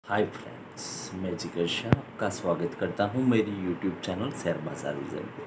Hi friends, मैं जिगर शाह आपका स्वागत करता हूं मेरी यूट्यूब चैनल शेयर बाजार विजन पे।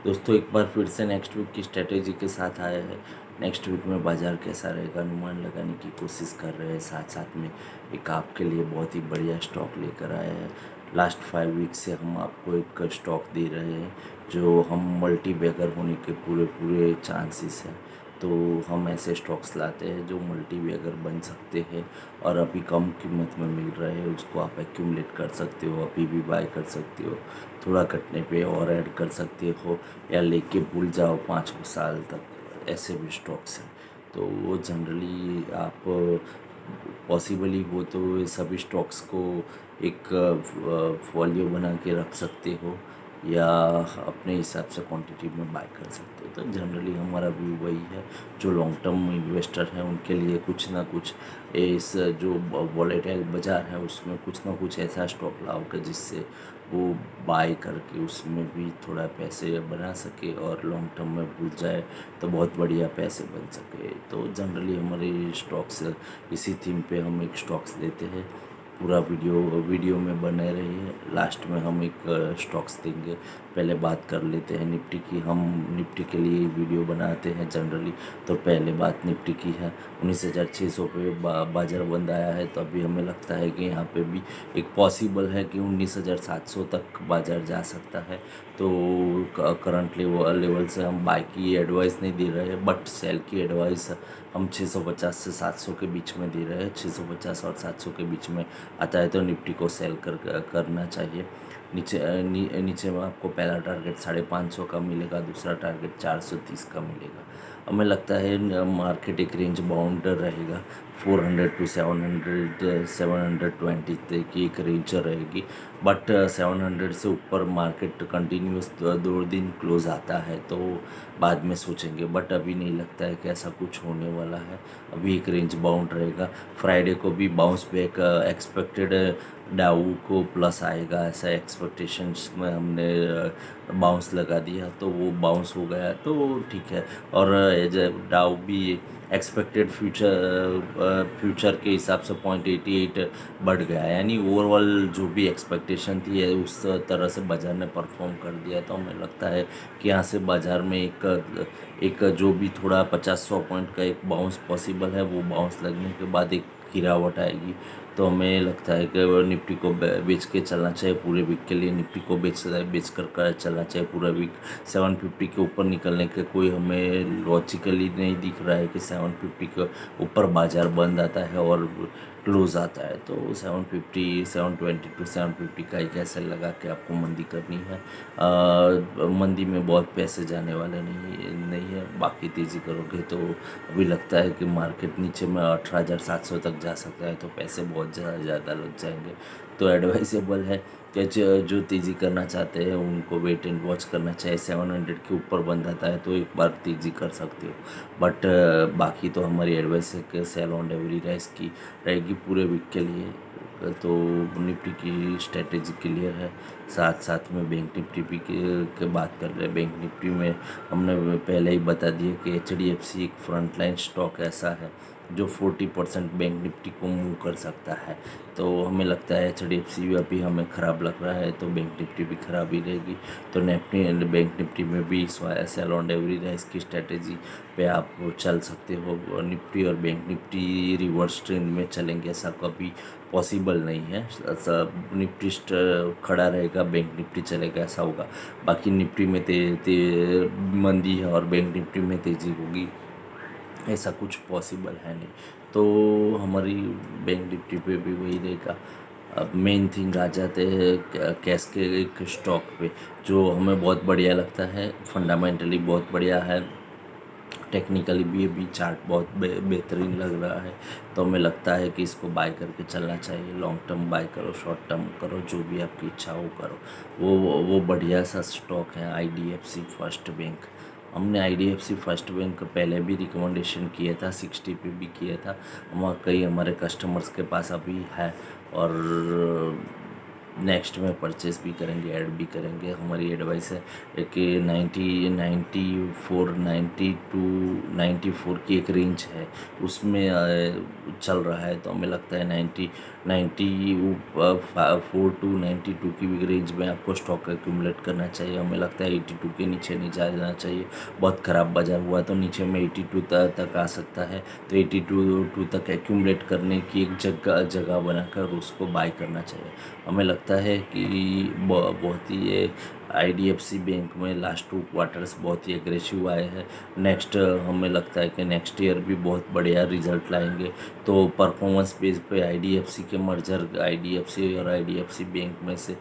दोस्तों, एक बार फिर से नेक्स्ट वीक की स्ट्रेटेजी के साथ आए हैं। नेक्स्ट वीक में बाज़ार कैसा रहेगा अनुमान लगाने की कोशिश कर रहे हैं। साथ साथ में एक आपके लिए बहुत ही बढ़िया स्टॉक लेकर आए हैं। लास्ट 5 वीक से हम आपको एक स्टॉक दे रहे हैं जो हम मल्टी बैगर होने के पूरे पूरे चांसेस हैं। तो हम ऐसे स्टॉक्स लाते हैं जो मल्टी बैगर बन सकते हैं और अभी कम कीमत में मिल रहे हैं। उसको आप एक्यूमुलेट कर सकते हो, अभी भी बाय कर सकते हो, थोड़ा कटने पे और ऐड कर सकते हो या लेके भूल जाओ 5 साल तक। ऐसे भी स्टॉक्स हैं। तो वो जनरली आप पॉसिबली हो तो ये सभी स्टॉक्स को एक फॉलियो बना के रख सकते हो या अपने हिसाब से क्वांटिटी में बाय कर सकते हो। तो जनरली हमारा व्यू वही है। जो लॉन्ग टर्म इन्वेस्टर हैं उनके लिए कुछ ना कुछ इस जो वॉलेटाइल बाज़ार है उसमें कुछ ना कुछ ऐसा स्टॉक लाओगे जिससे वो बाय करके उसमें भी थोड़ा पैसे बना सके और लॉन्ग टर्म में भूल जाए तो बहुत बढ़िया पैसे बन सके। तो जनरली हमारे स्टॉक्स इसी थीम पे हम एक स्टॉक्स देते हैं। पूरा वीडियो में बने रहिए। लास्ट में हम एक स्टॉक्स देंगे। पहले बात कर लेते हैं निफ्टी की। हम निफ्टी के लिए वीडियो बनाते हैं जनरली। तो पहले बात निफ्टी की है। 19,600 पे बाजार बंद आया है, तो अभी हमें लगता है कि यहाँ पे भी एक पॉसिबल है कि 19,700 तक बाजार जा सकता है। तो करंट लेवल से हम बाय की एडवाइस नहीं दे रहे हैं, बट सेल की एडवाइस हम 650 से 700 के बीच में दे रहे हैं। 650 और 700 के बीच में आता है तो निफ्टी को सेल करना चाहिए। नीचे में आपको पहला टारगेट 550 का मिलेगा, दूसरा टारगेट 430 का मिलेगा। हमें लगता है मार्केट एक रेंज बाउंड रहेगा। 400 टू 700 720 तक की एक रेंज रहेगी। बट 700 से ऊपर मार्केट कंटिन्यूस 2 दिन क्लोज आता है तो बाद में सोचेंगे, बट अभी नहीं लगता है कि ऐसा कुछ होने वाला है। अभी एक रेंज बाउंड रहेगा। फ्राइडे को भी बाउंस बैक एक्सपेक्टेड। डाउ को प्लस आएगा ऐसा एक्सपेक्टेशंस में हमने बाउंस लगा दिया तो वो बाउंस हो गया तो ठीक है। और एज डाउ भी एक्सपेक्टेड फ्यूचर के हिसाब से 0.88 बढ़ गया, यानी ओवरऑल जो भी एक्सपेक्टेशन थी है उस तरह से बाज़ार ने परफॉर्म कर दिया। तो हमें लगता है कि यहाँ से बाज़ार में एक जो भी थोड़ा 50-100 पॉइंट का एक बाउंस पॉसिबल है, वो बाउंस लगने के बाद एक गिरावट आएगी। तो हमें लगता है कि वो निफ्टी को बेच के चलना चाहिए। पूरे वीक के लिए निफ्टी को बेच कर चलना चाहिए पूरा वीक। 750 के ऊपर निकलने के कोई हमें लॉजिकली नहीं दिख रहा है कि 750 के ऊपर बाज़ार बंद आता है और क्लोज आता है। तो 750 720 टू 750 का एक ऐसे लगा के आपको मंदी करनी है। मंदी में बहुत पैसे जाने वाले नहीं है। बाकी तेज़ी करोगे तो अभी लगता है कि मार्केट नीचे में 18,700 तक जा सकता है, तो पैसे बहुत ज़्यादा लग जाएंगे। तो एडवाइजेबल है कि जो तेज़ी करना चाहते हैं उनको वेट एंड वॉच करना चाहिए। 700 के ऊपर बंद आता है तो एक बार तेज़ी कर सकते हो, बट बाकी तो हमारी एडवाइस है कि सेल ऑन एवरी राइस की रहेगी पूरे वीक के लिए। तो निफ्टी की स्ट्रेटेजी क्लियर है। साथ साथ में बैंक निफ्टी भी के बात कर रहे हैं। बैंक निफ्टी में हमने पहले ही बता दिया कि HDFC एक फ्रंटलाइन स्टॉक ऐसा है जो 40% बैंक निफ्टी को मूव कर सकता है। तो हमें लगता है HDFC भी अभी हमें ख़राब लग रहा है तो बैंक निफ्टी भी ख़राब ही रहेगी। तो निफ्टी बैंक निफ्टी में भी सेल ऑन एवरी राइस की स्ट्रेटेजी पे आप चल सकते हो। निफ्टी और बैंक निफ्टी रिवर्स ट्रेंड में चलेंगे ऐसा कभी पॉसिबल नहीं है। सब निफ्टी खड़ा रहेगा, बैंक निफ्टी चलेगा ऐसा होगा। बाकी निफ्टी में मंदी है और बैंक निफ्टी में तेज़ी होगी, ऐसा कुछ पॉसिबल है नहीं। तो हमारी बैंक निफ्टी पे भी वही रहेगा। अब मेन थिंग आ जाते हैं कैश के एक स्टॉक पे जो हमें बहुत बढ़िया लगता है। फंडामेंटली बहुत बढ़िया है, टेक्निकली भी अभी चार्ट बहुत बेहतरीन लग रहा है। तो हमें लगता है कि इसको बाय करके चलना चाहिए। लॉन्ग टर्म बाय करो, शॉर्ट टर्म करो, जो भी आपकी इच्छा हो करो। वो बढ़िया सा स्टॉक है IDFC फर्स्ट बैंक। हमने IDFC फर्स्ट बैंक पहले भी रिकमेंडेशन किया था, 60 पे भी किया था। कई हमारे कस्टमर्स के पास अभी है और नेक्स्ट में परचेस भी करेंगे, ऐड भी करेंगे। हमारी एडवाइस है कि 94 की एक रेंज है, उसमें चल रहा है। तो हमें लगता है 94 टू 92 की भी रेंज में आपको स्टॉक एक्यूमुलेट करना चाहिए। हमें लगता है 82 के नीचे नहीं जाना चाहिए। बहुत ख़राब बाजार हुआ तो नीचे में 82 तक आ सकता है। तो 82 तक एक्यूमुलेट करने की एक जगह बनाकर उसको बाय करना चाहिए। हमें लगता है कि बहुत ही ये IDFC बैंक में लास्ट 2 क्वार्टर्स बहुत ही एग्रेसिव आए हैं। नेक्स्ट हमें लगता है कि नेक्स्ट ईयर भी बहुत बढ़िया रिजल्ट लाएंगे। तो परफॉर्मेंस बेस पे IDFC के मर्जर, IDFC और IDFC बैंक में से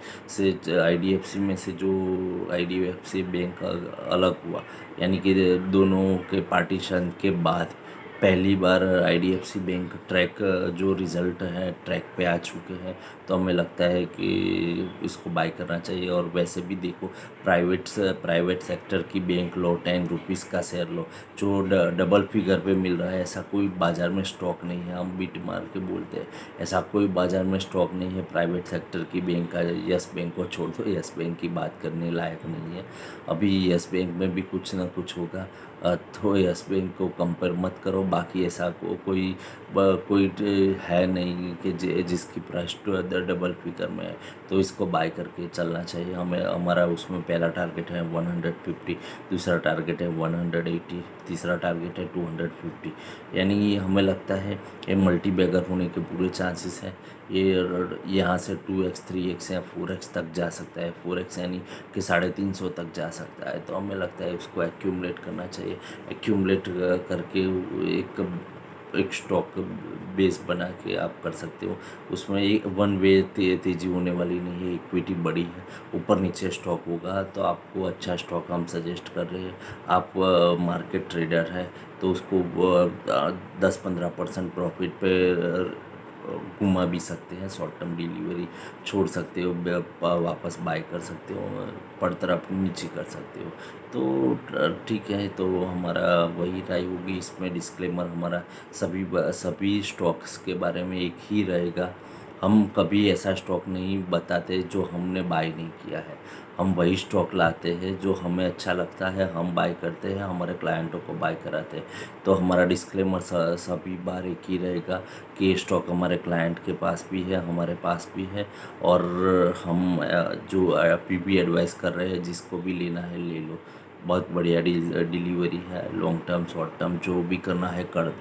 IDFC में से जो IDFC बैंक अलग हुआ, यानी कि दोनों के पार्टीशन के बाद पहली बार IDFC बैंक ट्रैक जो रिज़ल्ट है ट्रैक पे आ चुके हैं। तो हमें लगता है कि इसको बाय करना चाहिए। और वैसे भी देखो, प्राइवेट सेक्टर की बैंक लो, 10 रुपीज़ का शेयर लो, जो डबल फिगर पे मिल रहा है, ऐसा कोई बाज़ार में स्टॉक नहीं है। हम बीट मार के बोलते हैं, ऐसा कोई बाज़ार में स्टॉक नहीं है प्राइवेट सेक्टर की बैंक का। यस बैंक को छोड़ दो, यस बैंक की बात करने लायक नहीं है। अभी यस बैंक में भी कुछ ना कुछ होगा। तो यस बैंक को कंपेयर मत करो। बाकी ऐसा कोई है नहीं कि जिसकी प्राइस डबल फिगर में है। तो इसको बाय करके चलना चाहिए हमें। हमारा उसमें पहला टारगेट है 150, दूसरा टारगेट है 180, तीसरा टारगेट है 250। यानी हमें लगता है ये मल्टी बैगर होने के पूरे चांसेस हैं। ये यहाँ से 2x 3x या 4x तक जा सकता है। 4x यानी कि 350 तक जा सकता है। तो हमें लगता है उसको एक्यूमुलेट करना चाहिए। एक्यूमुलेट करके एक स्टॉक बेस बना के आप कर सकते हो। उसमें एक वन वे तेज़ी होने वाली नहीं है। इक्विटी बड़ी है, ऊपर नीचे स्टॉक होगा। तो आपको अच्छा स्टॉक हम सजेस्ट कर रहे हैं। आप मार्केट ट्रेडर है तो उसको 10-15% प्रॉफिट पे घुमा भी सकते हैं। शॉर्ट टर्म डिलीवरी छोड़ सकते हो, वापस बाय कर सकते हो, पर तरफ नीचे कर सकते हो। तो ठीक है। तो हमारा वही राय होगी इसमें। डिस्क्लेमर हमारा सभी स्टॉक्स के बारे में एक ही रहेगा। हम कभी ऐसा स्टॉक नहीं बताते जो हमने बाय नहीं किया है। हम वही स्टॉक लाते हैं जो हमें अच्छा लगता है, हम बाय करते हैं, हमारे क्लाइंटों को बाय कराते हैं। तो हमारा डिस्क्लेमर सभी बार एक ही रहेगा कि ये स्टॉक हमारे क्लाइंट के पास भी है, हमारे पास भी है। और हम जो PB एडवाइस कर रहे हैं, जिसको भी लेना है ले लो। बहुत बढ़िया डिलीवरी है। लॉन्ग टर्म शॉर्ट टर्म जो भी करना है कर दो।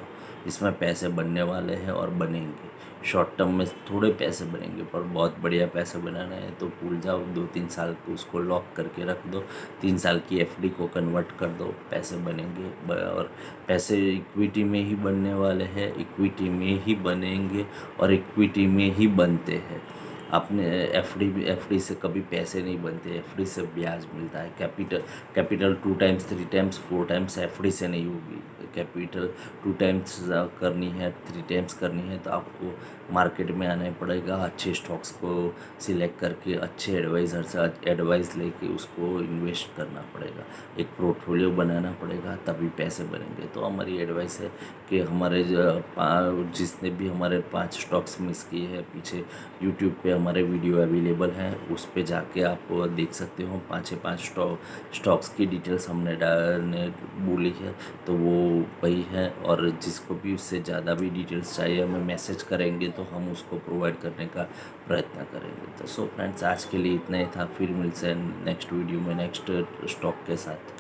इसमें पैसे बनने वाले हैं और बनेंगे। शॉर्ट टर्म में थोड़े पैसे बनेंगे, पर बहुत बढ़िया पैसे बनाना है तो भूल जाओ। 2-3 साल को उसको लॉक करके रख दो। 3 साल की FD को कन्वर्ट कर दो, पैसे बनेंगे। और पैसे इक्विटी में ही बनने वाले हैं, इक्विटी में ही बनेंगे और इक्विटी में ही बनते हैं। आपने FD से कभी पैसे नहीं बनते। FD से ब्याज मिलता है। Capital 2 times 3 times 4 times FD से नहीं होगी। कैपिटल 2 टाइम्स करनी है, 3 टाइम्स करनी है तो आपको मार्केट में आना पड़ेगा। अच्छे स्टॉक्स को सिलेक्ट करके अच्छे एडवाइज़र से एडवाइस लेके उसको इन्वेस्ट करना पड़ेगा। एक पोर्टफोलियो बनाना पड़ेगा, तभी पैसे बनेंगे। तो हमारी एडवाइस है कि हमारे जिसने भी हमारे 5 स्टॉक्स मिस किए हैं, पीछे यूट्यूब पे हमारे वीडियो अवेलेबल हैं, उस पे जाके आप देख सकते हो। 5 स्टॉक्स की डिटेल्स हमने बोली है, तो वो वही है। और जिसको भी उससे ज़्यादा भी डिटेल्स चाहिए हमें मैसेज करेंगे तो हम उसको प्रोवाइड करने का प्रयत्न करेंगे। तो फ्रेंड्स, आज के लिए इतना ही था। फिर मिलते हैं नेक्स्ट वीडियो में नेक्स्ट स्टॉक के साथ।